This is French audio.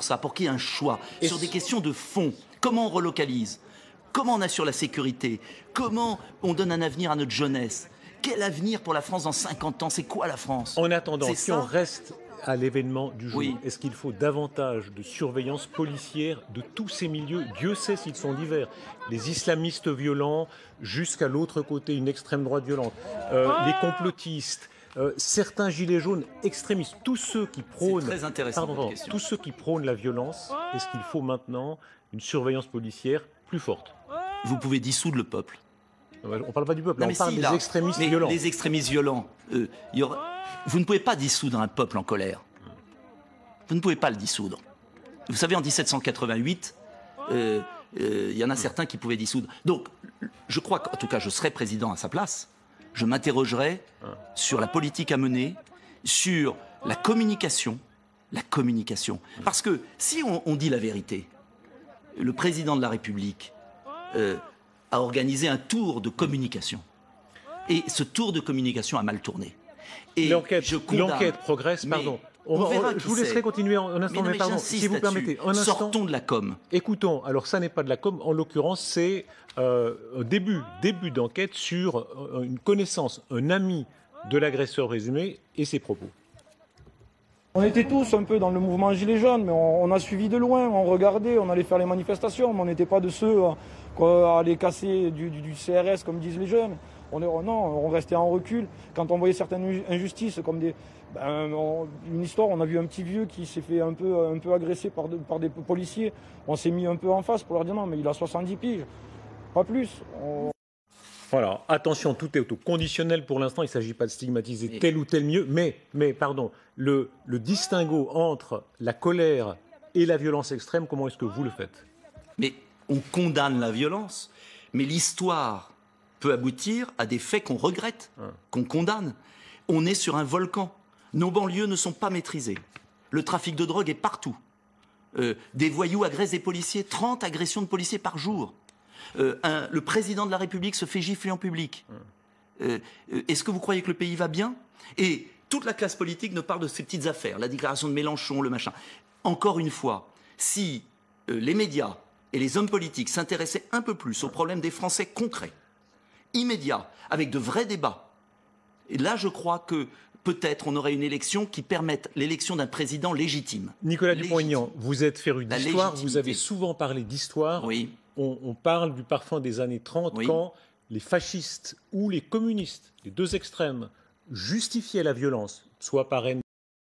pour ça, pour qu'il y ait un choix sur des questions de fond. Comment on relocalise? Comment on assure la sécurité? Comment on donne un avenir à notre jeunesse? Quel avenir pour la France dans 50 ans? C'est quoi la France? En attendant, si ça on reste à l'événement du jour, Oui. est-ce qu'il faut davantage de surveillance policière de tous ces milieux? Dieu sait s'ils sont divers. Les islamistes violents jusqu'à l'autre côté, une extrême droite violente, les complotistes, certains gilets jaunes extrémistes, tous ceux qui prônent, très intéressant, votre question. tous ceux qui prônent la violence, est-ce qu'il faut maintenant une surveillance policière plus forte? Vous pouvez dissoudre le peuple. On ne parle pas du peuple, Non, on mais parle si, des là, extrémistes mais violents. Les extrémistes violents, vous ne pouvez pas dissoudre un peuple en colère. Vous ne pouvez pas le dissoudre. Vous savez, en 1788, il y en a certains qui pouvaient dissoudre. Donc, je crois qu'en tout cas, je serais président à sa place. Je m'interrogerais sur la politique à mener, sur la communication. La communication. Parce que si on dit la vérité, le président de la République a organisé un tour de communication. Et ce tour de communication a mal tourné. L'enquête progresse, pardon. Je vous laisserai continuer un instant, mais pardon, si vous permettez. Sortons de la com. Écoutons, alors ça n'est pas de la com, en l'occurrence c'est un début d'enquête sur une connaissance, un ami de l'agresseur présumé et ses propos. On était tous un peu dans le mouvement Gilets jaunes, mais on a suivi de loin, on regardait, on allait faire les manifestations, mais on n'était pas de ceux qui allaient casser du CRS comme disent les jeunes. On restait en recul. Quand on voyait certaines injustices, comme une histoire, on a vu un petit vieux qui s'est fait un peu agresser par des policiers. On s'est mis un peu en face pour leur dire non, mais il a 70 piges, pas plus. Voilà, attention, tout est au conditionnel pour l'instant, il ne s'agit pas de stigmatiser tel ou tel mieux, mais pardon, le distinguo entre la colère et la violence extrême, comment est-ce que vous le faites? Mais on condamne la violence, mais l'histoire peut aboutir à des faits qu'on regrette, qu'on condamne. On est sur un volcan. Nos banlieues ne sont pas maîtrisées. Le trafic de drogue est partout. Des voyous agressent des policiers, 30 agressions de policiers par jour. Le président de la République se fait gifler en public. Est-ce que vous croyez que le pays va bien? Et toute la classe politique ne parle de ces petites affaires, la déclaration de Mélenchon, le machin. Encore une fois, si les médias et les hommes politiques s'intéressaient un peu plus aux problèmes des Français concrets, immédiats, avec de vrais débats, et là je crois que peut-être on aurait une élection qui permette l'élection d'un président légitime. Nicolas Dupont-Aignan, vous êtes féru d'histoire, vous avez souvent parlé d'histoire. Oui. On parle du parfum des années 30, oui, quand les fascistes ou les communistes, les deux extrêmes, justifiaient la violence, soit par haine